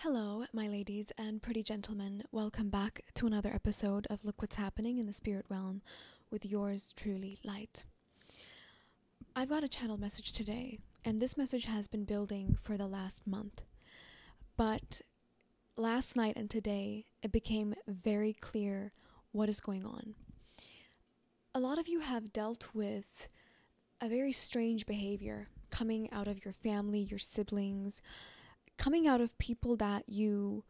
Hello, my ladies and pretty gentlemen. Welcome back to another episode of Look What's Happening in the Spirit Realm with yours truly, Light. I've got a channeled message today, and this message has been building for the last month. But last night and today, it became very clear what is going on. A lot of you have dealt with a very strange behavior coming out of your family, your siblings, coming out of people that you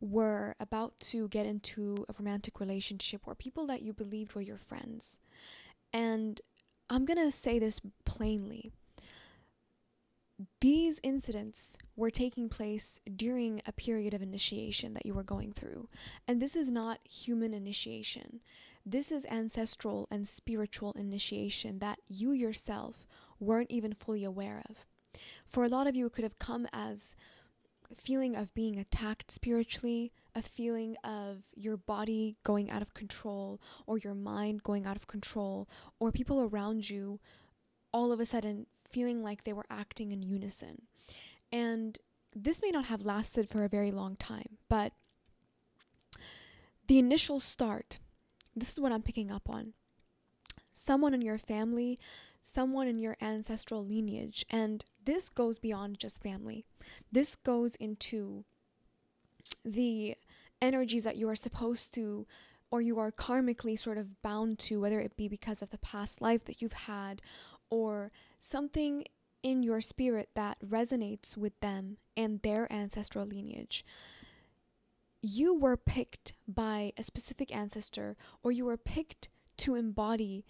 were about to get into a romantic relationship or people that you believed were your friends. And I'm going to say this plainly. These incidents were taking place during a period of initiation that you were going through. And this is not human initiation. This is ancestral and spiritual initiation that you yourself weren't even fully aware of. For a lot of you, it could have come as a feeling of being attacked spiritually, a feeling of your body going out of control, or your mind going out of control, or people around you all of a sudden feeling like they were acting in unison. And this may not have lasted for a very long time, but the initial start, this is what I'm picking up on. Someone in your family, someone in your ancestral lineage, and this goes beyond just family. This goes into the energies that you are supposed to, or you are karmically sort of bound to, whether it be because of the past life that you've had, or something in your spirit that resonates with them and their ancestral lineage. You were picked by a specific ancestor, or you were picked to embody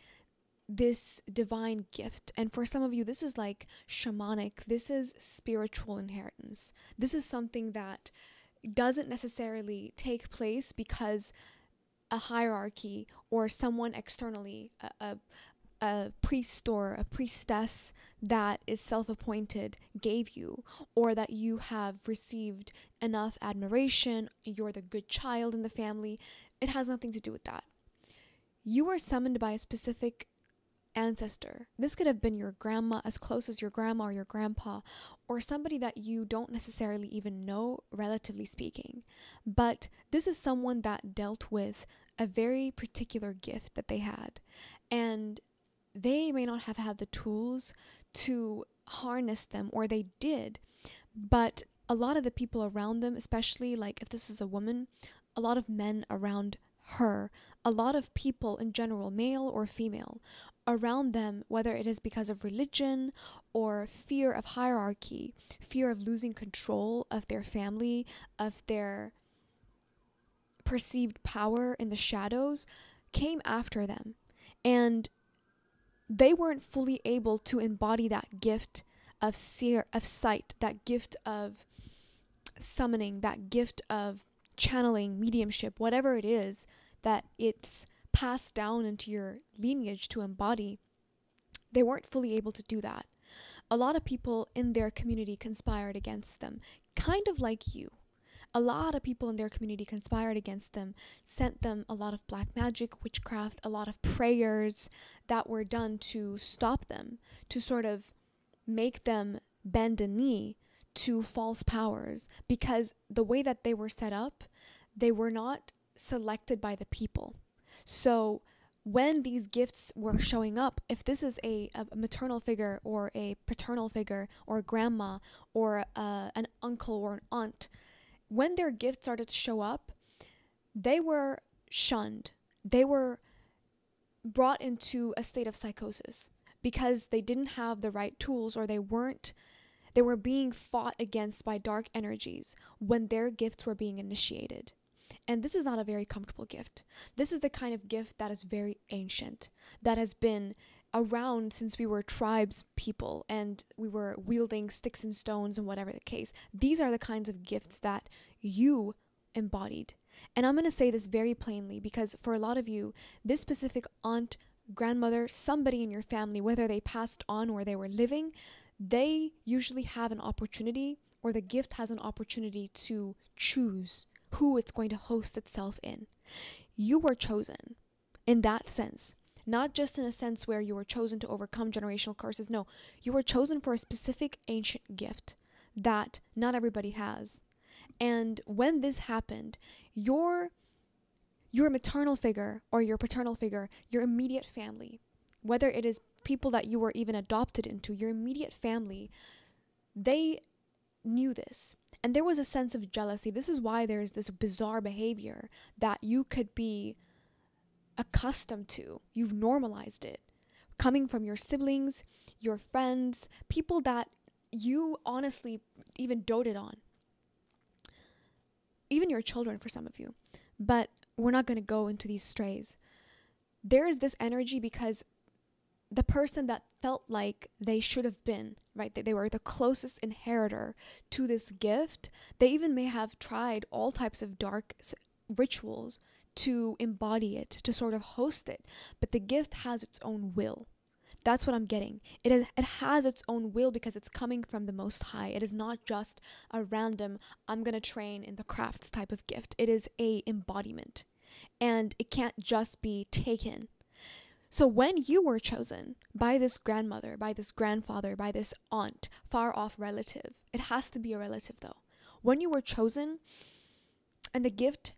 this divine gift. And for some of you, this is like shamanic. This is spiritual inheritance. This is something that doesn't necessarily take place because a hierarchy or someone externally, a priest or a priestess that is self-appointed gave you, or that you have received enough admiration, you're the good child in the family. It has nothing to do with that. You were summoned by a specific ancestor. This could have been your grandma, as close as your grandma or your grandpa, or somebody that you don't necessarily even know, relatively speaking. But this is someone that dealt with a very particular gift that they had. And they may not have had the tools to harness them, or they did. But a lot of the people around them, especially like if this is a woman, a lot of men around her, a lot of people in general, male or female, around them, whether it is because of religion or fear of hierarchy, fear of losing control of their family, of their perceived power in the shadows, came after them. And they weren't fully able to embody that gift of sight, that gift of summoning, that gift of channeling, mediumship, whatever it is that it's passed down into your lineage to embody. They weren't fully able to do that. A lot of people in their community conspired against them, kind of like you. A lot of people in their community conspired against them, sent them a lot of black magic, witchcraft, a lot of prayers that were done to stop them, to sort of make them bend a knee to false powers, because the way that they were set up, they were not selected by the people. So when these gifts were showing up, if this is a maternal figure or a paternal figure or a grandma or an uncle or an aunt, when their gifts started to show up, they were shunned. They were brought into a state of psychosis because they didn't have the right tools, or they were being fought against by dark energies when their gifts were being initiated. And this is not a very comfortable gift. This is the kind of gift that is very ancient, that has been around since we were tribes people and we were wielding sticks and stones and whatever the case. These are the kinds of gifts that you embodied. And I'm going to say this very plainly because for a lot of you, this specific aunt, grandmother, somebody in your family, whether they passed on or they were living, they usually have an opportunity, or the gift has an opportunity to choose who it's going to host itself in. You were chosen in that sense, not just in a sense where you were chosen to overcome generational curses. No, you were chosen for a specific ancient gift that not everybody has. And when this happened, your maternal figure or your paternal figure, your immediate family, whether it is people that you were even adopted into, your immediate family, they knew this. And there was a sense of jealousy. This is why there's this bizarre behavior that you could be accustomed to. You've normalized it. Coming from your siblings, your friends, people that you honestly even doted on. Even your children for some of you. But we're not going to go into these strays. There is this energy because the person that felt like they should have been, right? They were the closest inheritor to this gift. They even may have tried all types of dark rituals to embody it, to sort of host it. But the gift has its own will. That's what I'm getting. It has its own will because it's coming from the Most High. It is not just a random, I'm going to train in the crafts type of gift. It is a embodiment. And it can't just be taken. So when you were chosen by this grandmother, by this grandfather, by this aunt, far off relative, it has to be a relative though. When you were chosen and the gift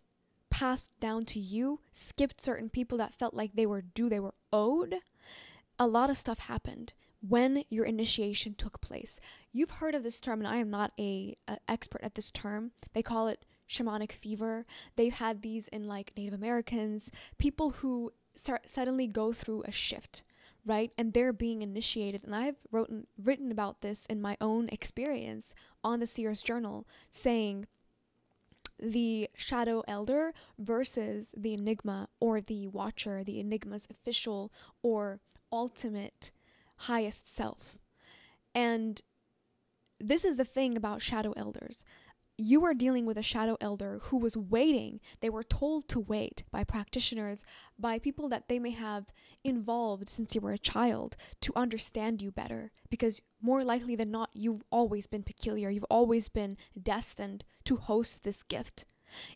passed down to you, skipped certain people that felt like they were due, they were owed, a lot of stuff happened when your initiation took place. You've heard of this term, and I am not an expert at this term. They call it shamanic fever. They've had these in like Native Americans, people who suddenly go through a shift, right? And they're being initiated. And I've written about this in my own experience on the Seers Journal, saying the shadow elder versus the enigma or the watcher, the enigma's official or ultimate highest self. And this is the thing about shadow elders. You are dealing with a shadow elder who was waiting. They were told to wait by practitioners, by people that they may have involved since you were a child, to understand you better. Because more likely than not, you've always been peculiar. You've always been destined to host this gift,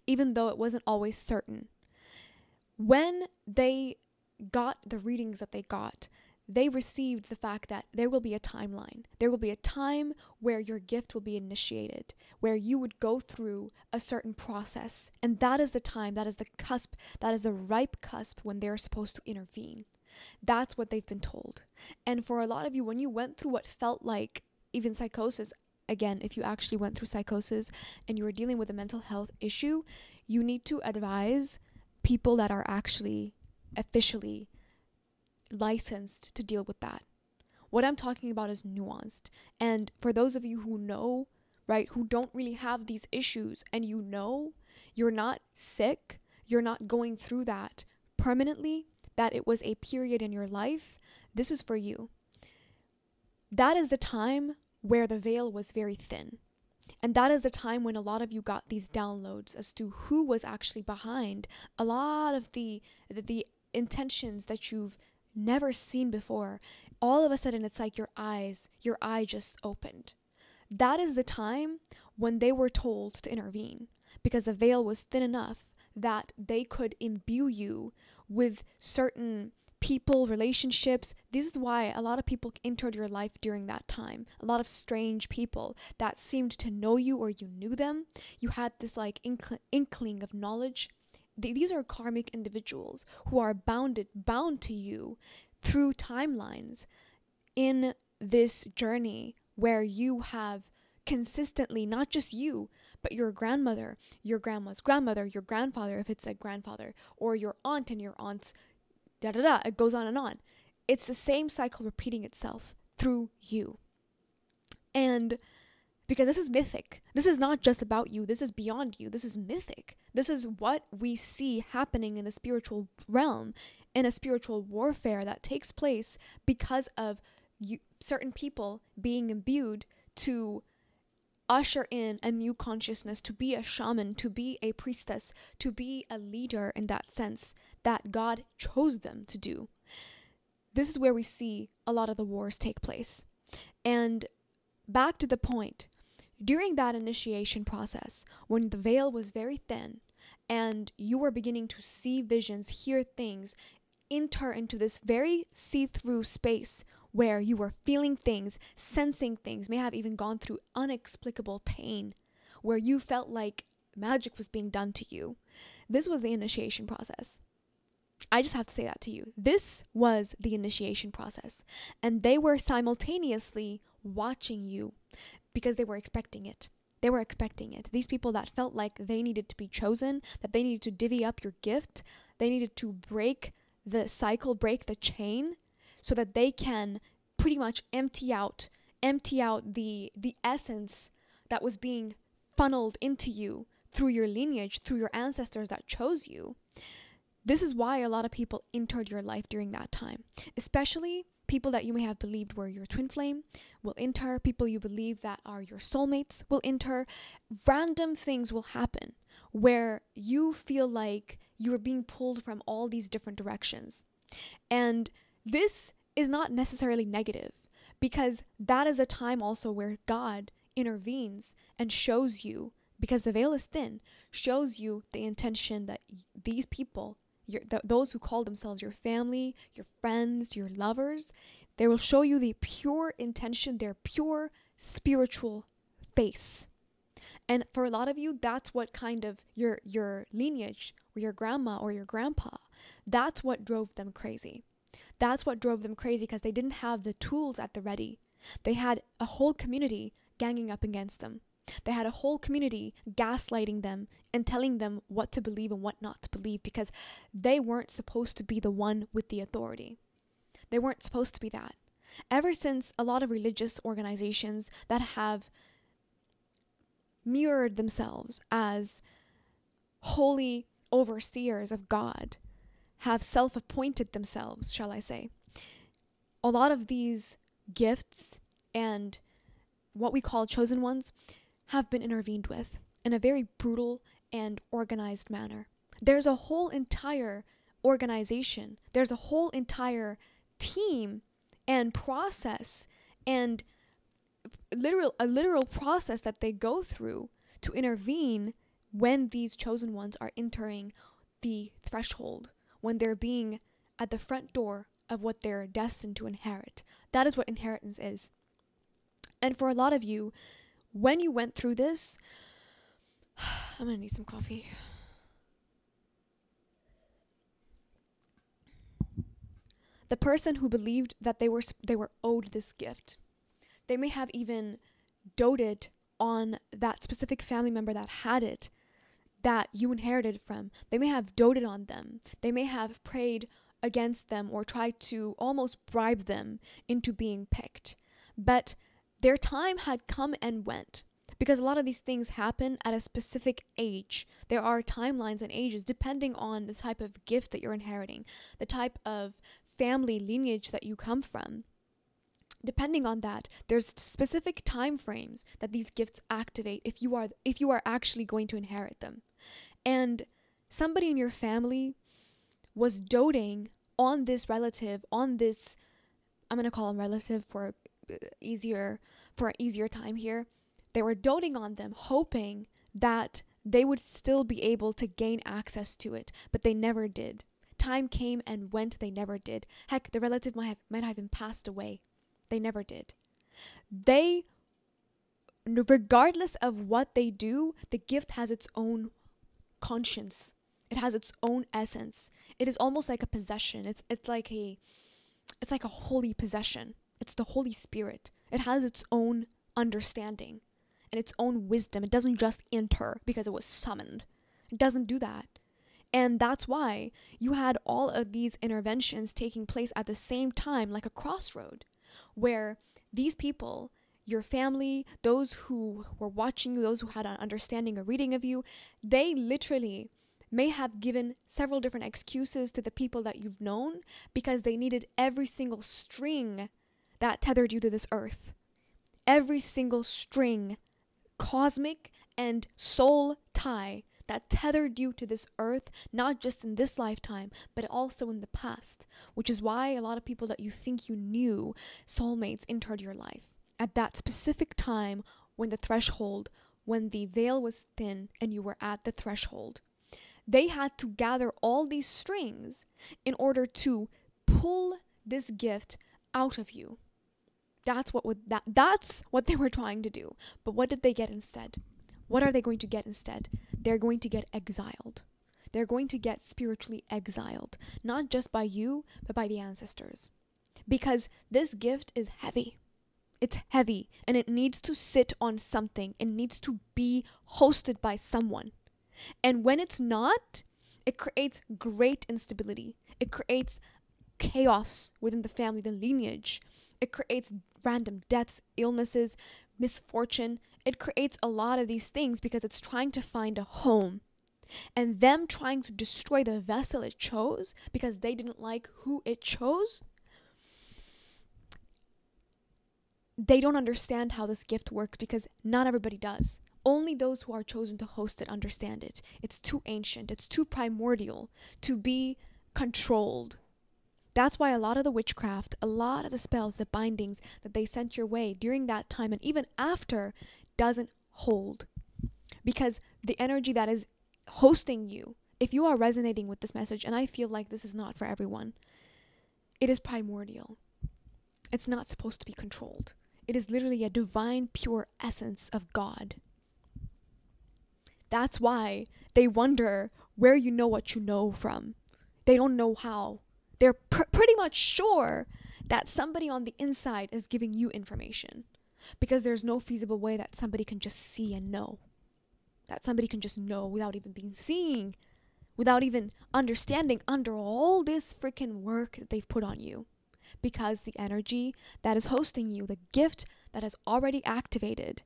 even though it wasn't always certain. When they got the readings that they got, they received the fact that there will be a timeline. There will be a time where your gift will be initiated, where you would go through a certain process. And that is the time, that is the cusp, that is the ripe cusp when they're supposed to intervene. That's what they've been told. And for a lot of you, when you went through what felt like even psychosis, again, if you actually went through psychosis and you were dealing with a mental health issue, you need to advise people that are actually officially licensed to deal with that. What I'm talking about is nuanced. And for those of you who know, right, who don't really have these issues, and you know you're not sick, you're not going through that permanently, that it was a period in your life, this is for you. That is the time where the veil was very thin. And that is the time when a lot of you got these downloads as to who was actually behind a lot of the intentions that you've never seen before. All of a sudden, it's like your eye just opened. That is the time when they were told to intervene, because the veil was thin enough that they could imbue you with certain people, relationships. This is why a lot of people entered your life during that time. A lot of strange people that seemed to know you, or you knew them. You had this like inkling of knowledge. These are karmic individuals who are bound to you through timelines in this journey where you have consistently, not just you, but your grandmother, your grandma's grandmother, your grandfather, if it's a grandfather, or your aunt and your aunt's it goes on and on. It's the same cycle repeating itself through you. And because this is mythic. This is not just about you. This is beyond you. This is mythic. This is what we see happening in the spiritual realm, in a spiritual warfare that takes place because of certain people being imbued to usher in a new consciousness, to be a shaman, to be a priestess, to be a leader in that sense that God chose them to do. This is where we see a lot of the wars take place. And back to the point, during that initiation process, when the veil was very thin and you were beginning to see visions, hear things, enter into this very see-through space where you were feeling things, sensing things, may have even gone through unexplicable pain. where you felt like magic was being done to you. This was the initiation process. I just have to say that to you. This was the initiation process. And they were simultaneously watching you because they were expecting it. They were expecting it. These people that felt like they needed to be chosen, that they needed to divvy up your gift, they needed to break the cycle, break the chain, so that they can pretty much empty out the essence that was being funneled into you through your lineage, through your ancestors that chose you. This is why a lot of people entered your life during that time, especially people that you may have believed were your twin flame will enter, people you believe that are your soulmates will enter. Random things will happen where you feel like you are being pulled from all these different directions. And this is not necessarily negative, because that is a time also where God intervenes and shows you, because the veil is thin, shows you the intention that these people, those who call themselves your family, your friends, your lovers, they will show you the pure intention, their pure spiritual face. And for a lot of you, that's what kind of your lineage or your grandma or your grandpa, that's what drove them crazy. That's what drove them crazy, because they didn't have the tools at the ready. They had a whole community ganging up against them. They had a whole community gaslighting them and telling them what to believe and what not to believe, because they weren't supposed to be the one with the authority. They weren't supposed to be that. Ever since a lot of religious organizations that have mirrored themselves as holy overseers of God have self-appointed themselves, shall I say, a lot of these gifts and what we call chosen ones have been intervened with in a very brutal and organized manner. There's a whole entire organization, there's a whole entire team and process and a literal process that they go through to intervene when these chosen ones are entering the threshold, when they're being at the front door of what they're destined to inherit. That is what inheritance is. And for a lot of you, when you went through this, I'm gonna need some coffee. The person who believed that they were owed this gift, they may have even doted on that specific family member that had it, that you inherited from. They may have doted on them. They may have prayed against them or tried to almost bribe them into being picked. But their time had come and went, because a lot of these things happen at a specific age. There are timelines and ages depending on the type of gift that you're inheriting, the type of family lineage that you come from. Depending on that, there's specific time frames that these gifts activate if you are actually going to inherit them. And somebody in your family was doting on this relative, on this, I'm going to call him relative for an easier time here. They were doting on them, hoping that they would still be able to gain access to it, but they never did. Time came and went, they never did. Heck, the relative might have even passed away. They never did. They, regardless of what they do, the gift has its own conscience. It has its own essence. It is almost like a possession. It's like a holy possession. It's the Holy Spirit. It has its own understanding and its own wisdom. It doesn't just enter because it was summoned. It doesn't do that. And that's why you had all of these interventions taking place at the same time, like a crossroad, where these people, your family, those who were watching you, those who had an understanding or reading of you, they literally may have given several different excuses to the people that you've known because they needed every single string that tethered you to this earth. Every single string, cosmic and soul tie that tethered you to this earth, not just in this lifetime, but also in the past, which is why a lot of people that you think you knew, soulmates, entered your life at that specific time when the veil was thin and you were at the threshold. They had to gather all these strings in order to pull this gift out of you. That's what they were trying to do. But what did they get instead? what are they going to get instead? They're going to get exiled. They're going to get spiritually exiled, not just by you, but by the ancestors. Because this gift is heavy. It's heavy, and it needs to sit on something. It needs to be hosted by someone. And when it's not, it creates great instability. It creates chaos within the family, the lineage. It creates random deaths, illnesses, misfortune. It creates a lot of these things because it's trying to find a home. And them trying to destroy the vessel it chose because they didn't like who it chose, they don't understand how this gift works because not everybody does. Only those who are chosen to host it understand it. It's too ancient. It's too primordial to be controlled. That's why a lot of the witchcraft, a lot of the spells, the bindings that they sent your way during that time and even after doesn't hold. Because the energy that is hosting you, if you are resonating with this message, and I feel like this is not for everyone, it is primordial. It's not supposed to be controlled. It is literally a divine, pure essence of God. That's why they wonder where you know what you know from. They don't know how. They're pretty much sure that somebody on the inside is giving you information because there's no feasible way that somebody can just see and know. That somebody can just know without even being seen, without even understanding under all this freaking work that they've put on you. Because the energy that is hosting you, the gift that is already activated,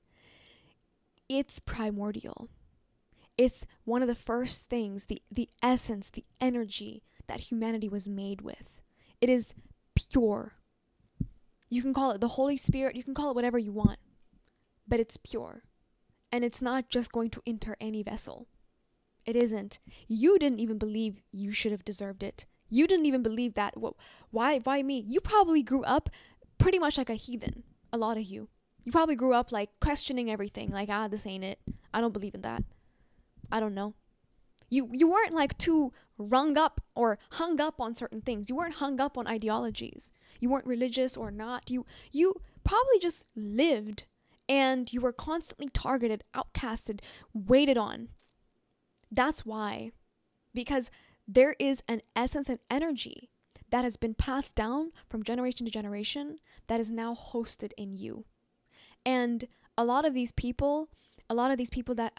it's primordial. It's one of the first things, the essence, the energy that humanity was made with. It is pure. You can call it the Holy Spirit, you can call it whatever you want, but it's pure. And it's not just going to enter any vessel. It isn't. You didn't even believe you should have deserved it. You didn't even believe that. Why me? You probably grew up pretty much like a heathen. A lot of you. You probably grew up like questioning everything. Like, this ain't it. I don't believe in that. I don't know. You weren't like too rung up or hung up on certain things. You weren't hung up on ideologies. You weren't religious or not. You probably just lived and you were constantly targeted, outcasted, waited on. That's why. Because there is an essence and energy that has been passed down from generation to generation that is now hosted in you. And a lot of these people that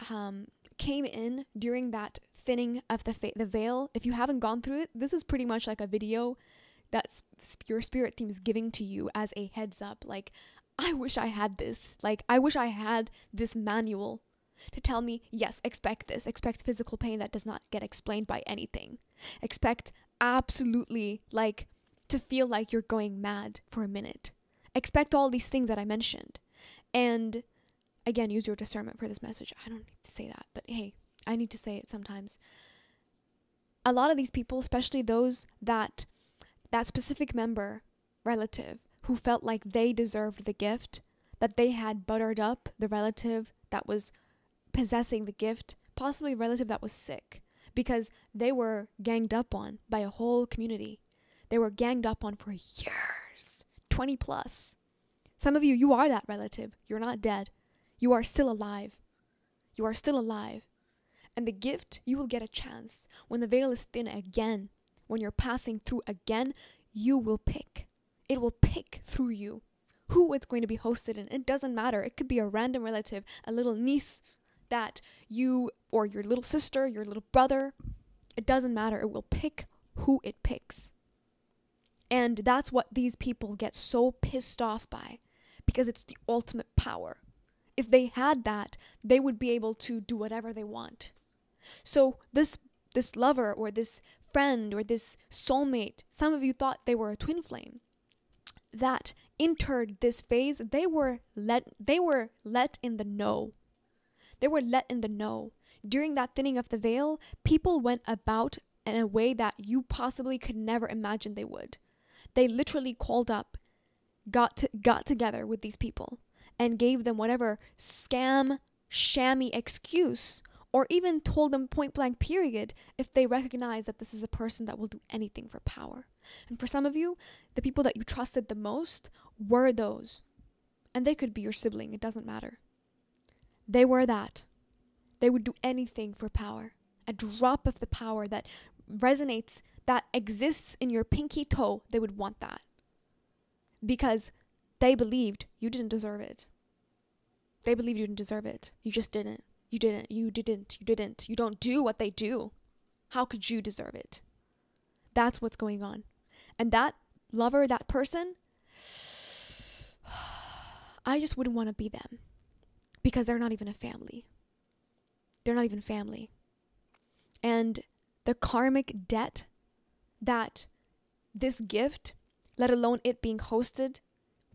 came in during that thinning of the veil, if you haven't gone through it, this is pretty much like a video that your spirit team is giving to you as a heads up. Like, I wish I had this. Like, I wish I had this manual to tell me, yes, expect this. Expect physical pain that does not get explained by anything. Expect absolutely, like, to feel like you're going mad for a minute. Expect all these things that I mentioned. And again, use your discernment for this message. I don't need to say that, but hey, I need to say it sometimes. A lot of these people, especially those that specific member, relative, who felt like they deserved the gift, that they had buttered up the relative that was possessing the gift, possibly a relative that was sick, because they were ganged up on by a whole community. They were ganged up on for years, 20 plus. Some of you, you are that relative. You're not dead. You are still alive. You are still alive. And the gift, you will get a chance. When the veil is thin again, when you're passing through again, you will pick. It will pick through you who it's going to be hosted in. It doesn't matter. It could be a random relative, a little niece that you, or your little sister, your little brother. It doesn't matter. It will pick who it picks. And that's what these people get so pissed off by, because it's the ultimate power. If they had that, they would be able to do whatever they want. So this lover or this friend or this soulmate, some of you thought they were a twin flame, that entered this phase, they were let in the know. They were let in the know. During that thinning of the veil, people went about in a way that you possibly could never imagine they would. They literally called up, got together with these people and gave them whatever scam, shammy excuse, or even told them point blank period if they recognize that this is a person that will do anything for power. And for some of you, the people that you trusted the most were those. And they could be your sibling, it doesn't matter. They were that. They would do anything for power. A drop of the power that resonates, that exists in your pinky toe, they would want that. Because they believed you didn't deserve it. They believed you didn't deserve it. You just didn't. You didn't. You didn't. You didn't. You don't do what they do. How could you deserve it? That's what's going on. And that lover, that person, I just wouldn't want to be them. Because they're not even a family. They're not even family. And the karmic debt that this gift, let alone it being hosted,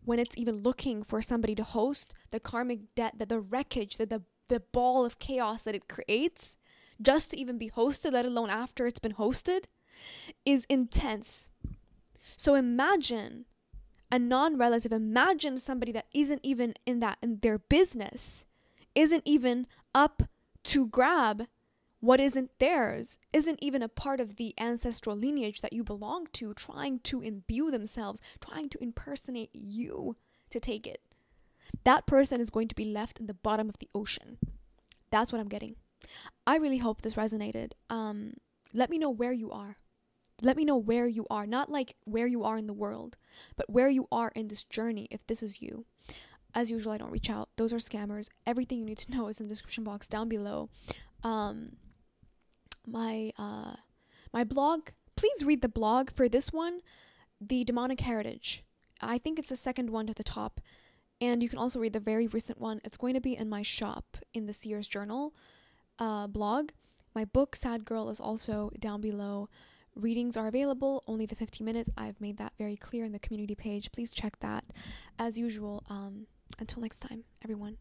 when it's even looking for somebody to host, the karmic debt, that the wreckage, that the ball of chaos that it creates, just to even be hosted, let alone after it's been hosted, is intense. So imagine a non-relative, imagine somebody that isn't even in their business, isn't even up to grab what isn't theirs, isn't even a part of the ancestral lineage that you belong to, trying to imbue themselves, trying to impersonate you to take it. That person is going to be left in the bottom of the ocean. That's what I'm getting. I really hope this resonated. Let me know where you are. Let me know where you are. Not like where you are in the world, but where you are in this journey if this is you. As usual, I don't reach out. Those are scammers. Everything you need to know is in the description box down below. My blog, please read the blog for this one, The Demonic Heritage. I think it's the second one to the top. And you can also read the very recent one. It's going to be in my shop in the Seers Journal blog. My book, Sad Girl, is also down below. Readings are available, only the 15 minutes. I've made that very clear in the community page. Please check that. As usual, until next time, everyone.